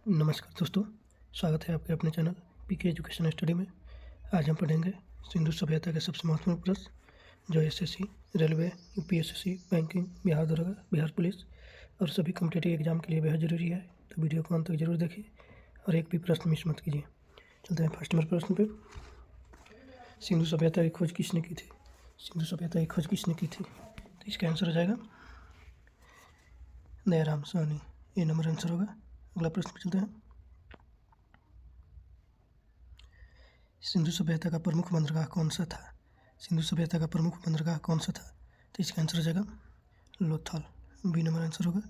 नमस्कार दोस्तों, स्वागत है आपके अपने चैनल पीके एजुकेशन स्टडी में। आज हम पढ़ेंगे सिंधु सभ्यता के सबसे महत्वपूर्ण प्रश्न जो SSC, railway, UPSC, banking, Bihar दरोगा, बिहार पुलिस और सभी कॉम्पिटिटिव एग्जाम के लिए बेहद ज़रूरी है। तो वीडियो को अंत तक जरूर देखिए और एक भी प्रश्न मिस मत कीजिए। चलते हैं फर्स्ट नंबर प्रश्न पे। सिंधु सभ्यता की खोज किसने की थी? सिंधु सभ्यता की खोज किसने की थी? तो इसका आंसर हो जाएगा दयाराम साहनी। ये नंबर आंसर होगा। अगला प्रश्न पे चलते हैं। सिंधु सभ्यता का प्रमुख बंदरगाह कौन सा था? सिंधु सभ्यता का प्रमुख बंदरगाह कौन सा था? तो इसका आंसर हो जाएगा लोथल। बी नंबर आंसर होगा।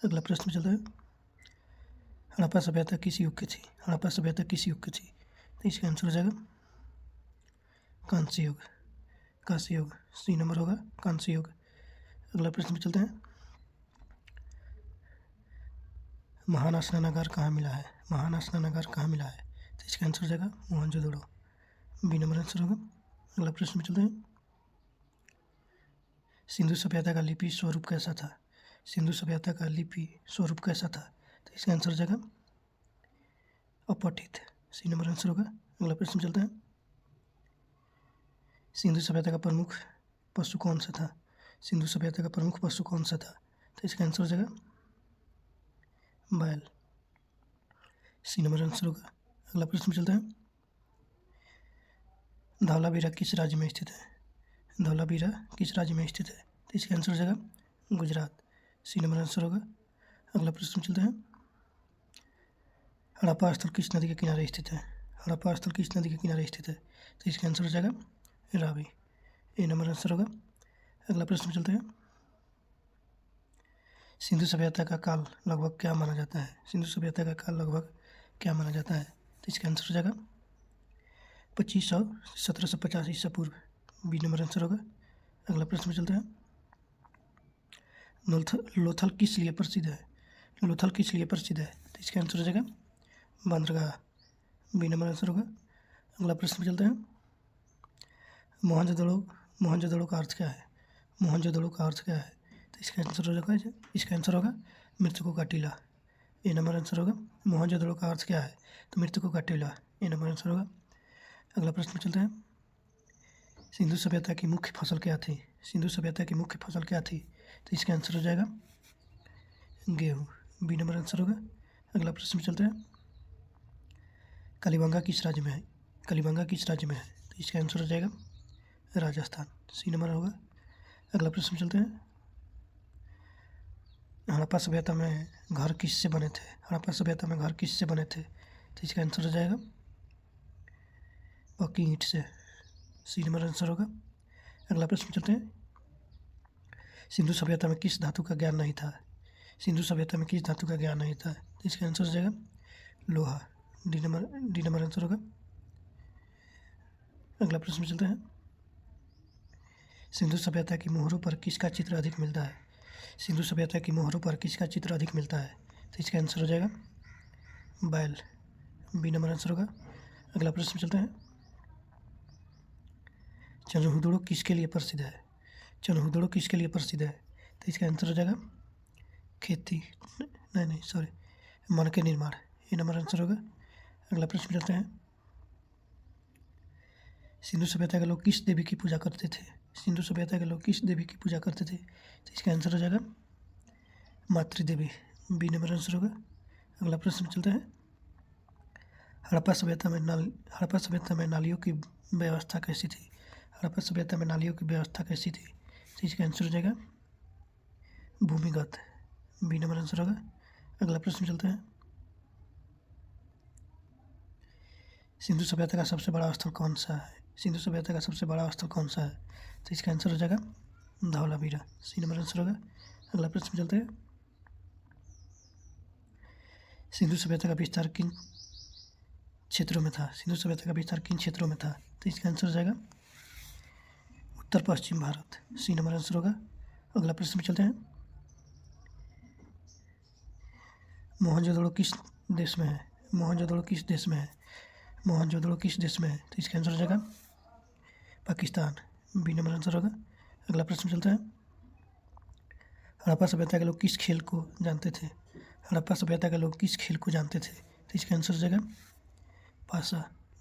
अगला प्रश्न चलता है। हड़प्पा सभ्यता किस युग की थी? हड़प्पा सभ्यता किस युग की थी? तो इसका आंसर हो जाएगा कांस्य युग। कांस्य युग सी नंबर होगा, कांस्य युग। अगला प्रश्न पे चलते हैं। महान स्नानागार कहाँ मिला है? महान स्नानागार कहाँ मिला है? तो इसका आंसर हो जाएगा मोहनजोदड़ो। बी नंबर आंसर होगा। अगला प्रश्न पे चलते हैं। सिंधु सभ्यता का लिपि स्वरूप कैसा था? सिंधु सभ्यता का लिपि स्वरूप कैसा था? तो इसका आंसर हो जाएगा अपठित। सी नंबर आंसर होगा। अगला प्रश्न चलता है। सिंधु सभ्यता का प्रमुख पशु कौन सा था? सिंधु सभ्यता का प्रमुख पशु कौन सा था? तो इसका आंसर हो जाएगा बैल। सी नंबर आंसर होगा। अगला प्रश्न चलता है। धौलावीरा किस राज्य में स्थित है? धौलावीरा किस राज्य में स्थित है? तो इसका आंसर हो जाएगा गुजरात। सी नंबर आंसर होगा। अगला प्रश्न चलता है। हड़प्पा स्थल किस नदी के किनारे स्थित है? हड़प्पा स्थल किस नदी के किनारे स्थित है? तो इसका आंसर हो जाएगा रावी। ए नंबर आंसर होगा। अगला प्रश्न चलता है। सिंधु सभ्यता का काल लगभग क्या माना जाता है? सिंधु सभ्यता का काल लगभग क्या माना जाता है? तो इसका आंसर हो जाएगा 2500 1750 ईसा पूर्व। बी नंबर आंसर होगा। अगला प्रश्न चलता है। लोथल किस लिए प्रसिद्ध है? लोथल किस लिए प्रसिद्ध है? तो इसका आंसर हो जाएगा बंदरगाह। बी नंबर आंसर होगा। अगला प्रश्न चलता है। मोहनजोदड़ो मोहनजोदड़ो का अर्थ क्या है? मोहनजोदड़ो का अर्थ क्या है? तो इसका आंसर हो जाएगा मृतकों का टीला। ए नंबर आंसर होगा। मोहनजोदड़ो का अर्थ क्या है? तो मृतकों का टीला। ए नंबर आंसर होगा। अगला प्रश्न चलता है। सिंधु सभ्यता की मुख्य फसल क्या थी? सिंधु सभ्यता की मुख्य फसल क्या थी? तो इसका आंसर हो जाएगा गेहूँ। बी नंबर आंसर होगा। अगला प्रश्न चलता है। कालीबंगा किस राज्य में है? कालीबंगा किस राज्य में है? तो इसका आंसर हो जाएगा राजस्थान। सी नंबर होगा। अगला प्रश्न चलते हैं। हड़प्पा सभ्यता में घर किससे बने थे? हड़प्पा सभ्यता में घर किससे बने थे? तो इसका आंसर हो जाएगा पक्की ईंट से। सी नंबर आंसर होगा। अगला प्रश्न चलते हैं। सिंधु सभ्यता में किस धातु का ज्ञान नहीं था? सिंधु सभ्यता में किस धातु का ज्ञान नहीं था? तो इसका आंसर हो जाएगा लोहा। डी नंबर आंसर होगा। अगला प्रश्न चलता है। सिंधु सभ्यता की मोहरों पर किसका चित्र अधिक मिलता है? सिंधु सभ्यता की मोहरों पर किसका चित्र अधिक मिलता है? तो इसका आंसर हो जाएगा बैल। बी नंबर आंसर होगा। अगला प्रश्न चलता है। चनहुदड़ो किसके लिए प्रसिद्ध है? चनहुदड़ो किसके लिए प्रसिद्ध है? तो इसका आंसर हो जाएगा खेती नहीं सॉरी मन के निर्माण। ये नंबर आंसर होगा। अगला प्रश्न चलते हैं। सिंधु सभ्यता के लोग किस देवी की पूजा करते थे? सिंधु सभ्यता के लोग किस देवी की पूजा करते थे? तो इसका आंसर हो जाएगा मातृदेवी। बी नंबर आंसर होगा। अगला प्रश्न चलता है। हड़प्पा सभ्यता में नालियों की व्यवस्था कैसी थी? हड़प्पा सभ्यता में नालियों की व्यवस्था कैसी थी? तो इसका आंसर हो जाएगा भूमिगत। बी नंबर आंसर होगा। अगला प्रश्न चलता है। सिंधु सभ्यता का सबसे बड़ा स्थल कौन सा है? सिंधु सभ्यता का सबसे बड़ा स्थल कौन सा है? तो इसका आंसर हो जाएगा धौलावीरा। सी नंबर आंसर होगा। अगला प्रश्न चलते हैं। सिंधु सभ्यता का विस्तार किन क्षेत्रों में था? सिंधु सभ्यता का विस्तार किन क्षेत्रों में था? तो इसका आंसर हो जाएगा उत्तर पश्चिम भारत। सी नंबर आंसर होगा। अगला प्रश्न चलते हैं। मोहनजोदड़ो किस देश में है? मोहनजोदड़ो किस देश में है? मोहनजोदड़ो किस देश में है? तो इसका आंसर हो जाएगा पाकिस्तान। बी नंबर आंसर होगा। अगला प्रश्न चलता है। हड़प्पा सभ्यता के लोग किस खेल को जानते थे? हड़प्पा सभ्यता के लोग किस खेल को जानते थे? तो इसका आंसर हो जाएगा पासा।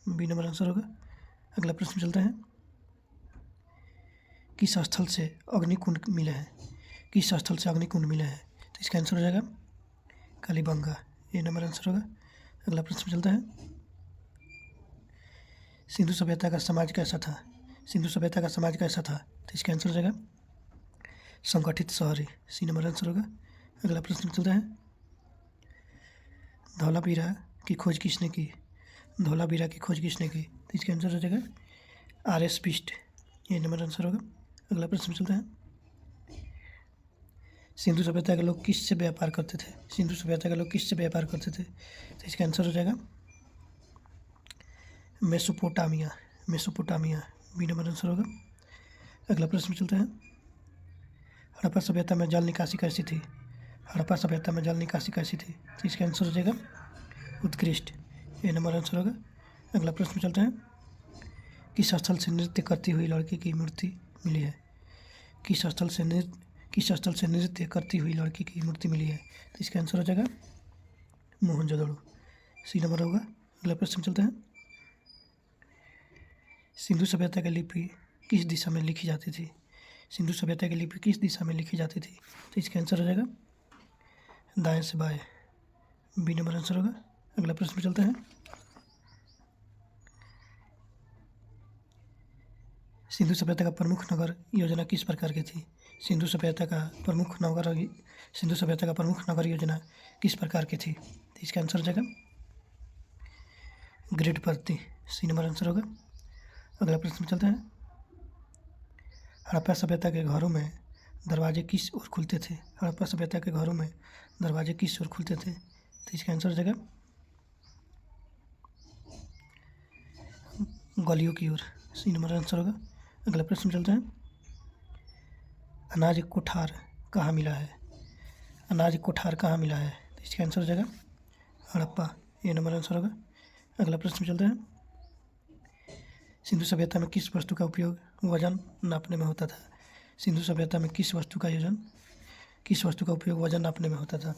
बी नंबर आंसर होगा। अगला प्रश्न चलता है, किस स्थल से अग्निकुंड मिले हैं? किस स्थल से अग्निकुंड मिले हैं? तो इसका आंसर हो जाएगा कालीबंगा। ए नंबर आंसर होगा। अगला प्रश्न चलता है, सिंधु सभ्यता का समाज कैसा था? सिंधु सभ्यता का समाज कैसा था? तो इसका आंसर हो जाएगा संगठित शहरी। सी नंबर आंसर होगा। अगला प्रश्न चलता है, धौलावीरा की खोज किसने की? धौलावीरा की खोज किसने की? तो इसका आंसर हो जाएगा आर.एस. बिष्ट। ये नंबर आंसर होगा। अगला प्रश्न चलता है, सिंधु सभ्यता के लोग किससे व्यापार करते थे? सिंधु सभ्यता के लोग किससे व्यापार करते थे? तो इसका आंसर हो जाएगा Mesopotamia. Mesopotamia. B number answer होगा। अगला प्रश्न चलता है, हड़प्पा सभ्यता में जल निकासी कैसी थी? हड़प्पा सभ्यता में जल निकासी कैसी थी? तो इसका आंसर हो जाएगा उत्कृष्ट। ये नंबर आंसर होगा। अगला प्रश्न चलता है, किस स्थल से नृत्य करती हुई लड़की की मूर्ति मिली है? किस स्थल से नृत्य करती हुई लड़की की मूर्ति मिली है? तो इसका आंसर हो जाएगा मोहनजोदड़ो। सी नंबर होगा। अगला प्रश्न चलता है, सिंधु सभ्यता की लिपि किस दिशा में लिखी जाती थी? सिंधु सभ्यता की लिपि किस दिशा में लिखी जाती थी? तो इसका आंसर हो जाएगा दाएं से बाएं। बी नंबर आंसर होगा। अगला प्रश्न चलता है, सिंधु सभ्यता का प्रमुख नगर योजना किस प्रकार की थी? सिंधु सभ्यता का प्रमुख नगर योजना किस प्रकार की थी? तो इसका आंसर हो जाएगा ग्रिड पद्धति। सी नंबर आंसर होगा। अगला प्रश्न चलता है, हड़प्पा सभ्यता के घरों में दरवाजे किस ओर खुलते थे? हड़प्पा सभ्यता के घरों में दरवाजे किस ओर खुलते थे? तो इसका आंसर हो जाएगा गलियों की ओर। सी नंबर आंसर होगा। अगला प्रश्न चलता है, अनाज कोठार कहाँ मिला है? अनाज कोठार कहाँ मिला है? तो इसका आंसर हो जाएगा हड़प्पा। ये नंबर आंसर होगा। अगला प्रश्न चलता है, सिंधु सभ्यता में किस वस्तु का उपयोग वजन नापने में होता था? सिंधु सभ्यता में किस वस्तु का उपयोग वजन नापने में होता था?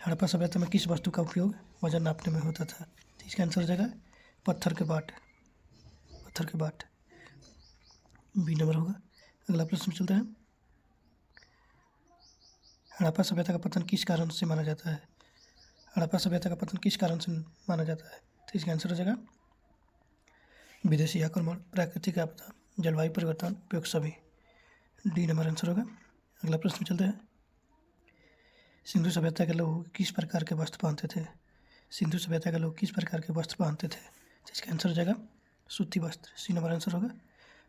हड़प्पा सभ्यता में किस वस्तु का उपयोग वजन नापने में होता था? तो इसका आंसर हो जाएगा पत्थर के बाट। बी नंबर होगा। अगला प्रश्न चलता है, हड़प्पा सभ्यता का पतन किस कारण से माना जाता है? हड़प्पा सभ्यता का पतन किस कारण से माना जाता है? तो इसका आंसर हो जाएगा विदेशी आक्रमण, प्राकृतिक आपदा, जलवायु परिवर्तन, उपयोग सभी। डी नंबर आंसर होगा। अगला प्रश्न चलता है, सिंधु सभ्यता के लोग किस प्रकार के वस्त्र पहनते थे? सिंधु सभ्यता के लोग किस प्रकार के वस्त्र पहनते थे? तो इसका आंसर हो जाएगा सूती वस्त्र। सी नंबर आंसर होगा।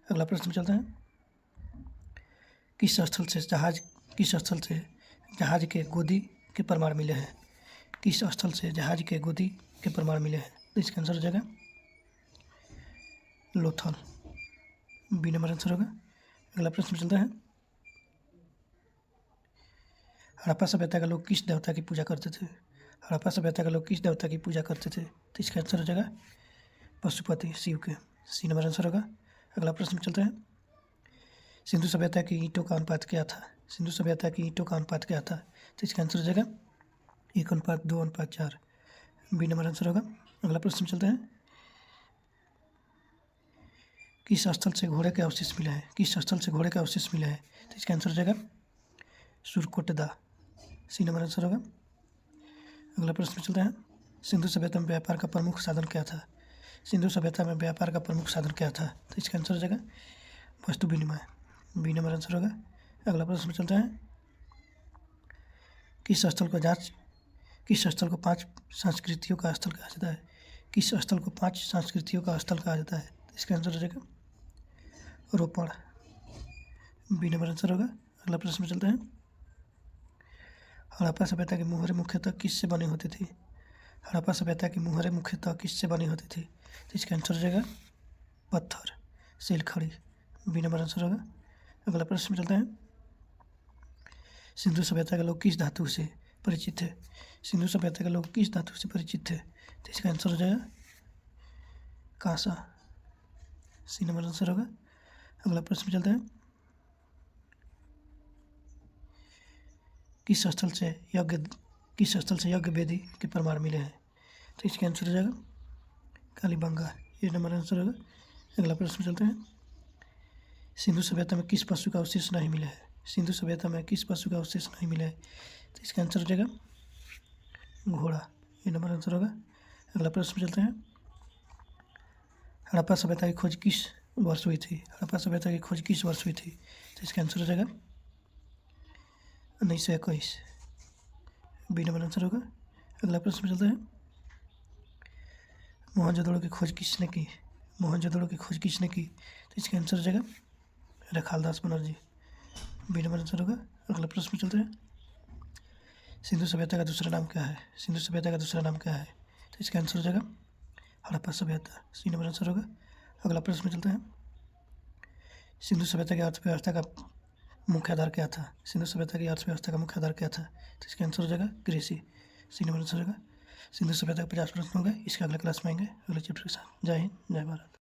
अगला प्रश्न चलता है, किस स्थल से जहाज के गोदी के प्रमाण मिले हैं? किस स्थल से जहाज के गोदी के प्रमाण मिले हैं? तो इसका आंसर हो जाएगा लोथल। बी नंबर आंसर होगा। अगला प्रश्न चलता है, हड़प्पा सभ्यता के लोग किस देवता की पूजा करते थे? हड़प्पा सभ्यता के लोग किस देवता की पूजा करते थे? तो इसका आंसर हो जाएगा पशुपति, शिव के। सी नंबर आंसर होगा। अगला प्रश्न चलता है, सिंधु सभ्यता की ईंटों का अनुपात क्या था? सिंधु सभ्यता की ईंटों का अनुपात क्या था? तो इसका आंसर हो जाएगा 1:2:4। बी नंबर आंसर होगा। अगला प्रश्न चलता है, किस स्थल से घोड़े के अवशेष मिले हैं? किस स्थल से घोड़े के अवशेष मिले हैं? तो इसका आंसर हो जाएगा सुरकोटदा। सी नंबर आंसर होगा। अगला प्रश्न चलता है, सिंधु सभ्यता में व्यापार का प्रमुख साधन क्या था? सिंधु सभ्यता में व्यापार का प्रमुख साधन क्या था? तो इसका आंसर हो जाएगा वस्तु विनिमय। बी नंबर आंसर होगा। अगला प्रश्न चलता है, किस स्थल को 5 संस्कृतियों का स्थल कहा जाता है? किस स्थल को 5 संस्कृतियों का स्थल कहा जाता है? तो इसका आंसर हो जाएगा रोपड़। बी नंबर आंसर होगा। अगला प्रश्न चलता है, हड़प्पा सभ्यता की मुहरें मुख्यतः किससे बनी होती थी? हड़प्पा सभ्यता की मुहरें मुख्यतः किससे बनी होती थी? तो इसका आंसर हो जाएगा पत्थर, सिलखड़ी। बी नंबर आंसर होगा। अगला प्रश्न चलता है, सिंधु सभ्यता के लोग किस धातु से परिचित थे? सिंधु सभ्यता के लोग किस धातु से परिचित थे? तो इसका आंसर हो जाएगा कांसा। सी नंबर आंसर होगा। अगला प्रश्न चलता है, किस स्थल से किस स्थल से यज्ञ वेदी के प्रमाण मिले हैं? तो इसका आंसर हो जाएगा कालीबंगा। ये नंबर आंसर होगा। अगला प्रश्न चलते हैं। सिंधु सभ्यता में किस पशु का अवशेष नहीं मिला है? सिंधु सभ्यता में किस पशु का अवशेष नहीं मिला है? तो इसका आंसर हो जाएगा घोड़ा। ये नंबर आंसर होगा। अगला प्रश्न चलते हैं। हड़प्पा सभ्यता की खोज किस वर्ष हुई थी? हड़प्पा सभ्यता की खोज किस वर्ष हुई थी? तो इसका आंसर हो जाएगा 1921। बी नंबर आंसर होगा। अगला प्रश्न चलता है। मोहनजोदड़ो की खोज किसने की? मोहनजोदड़ो की खोज किसने की? तो इसका आंसर हो जाएगा Rakhaldas Banerjee. B number answer होगा। अगला प्रश्न चलते हैं। सिंधु सभ्यता का दूसरा नाम क्या है? सिंधु सभ्यता का दूसरा नाम क्या है? तो इसका आंसर हो जाएगा हड़प्पा सभ्यता। सी नंबर आंसर होगा। अगला प्रश्न चलते हैं। सिंधु सभ्यता की अर्थव्यवस्था का मुख्य आधार क्या था? सिंधु सभ्यता की अर्थव्यवस्था का मुख्य आधार क्या था? तो इसका आंसर हो जाएगा कृषि। सी नंबर आंसर होगा। सिंधु सभ्यता के 50 प्रश्न हो गए। इसके अगले क्लास में आएंगे अगले चैप्टर के साथ। जय हिंद, जय भारत।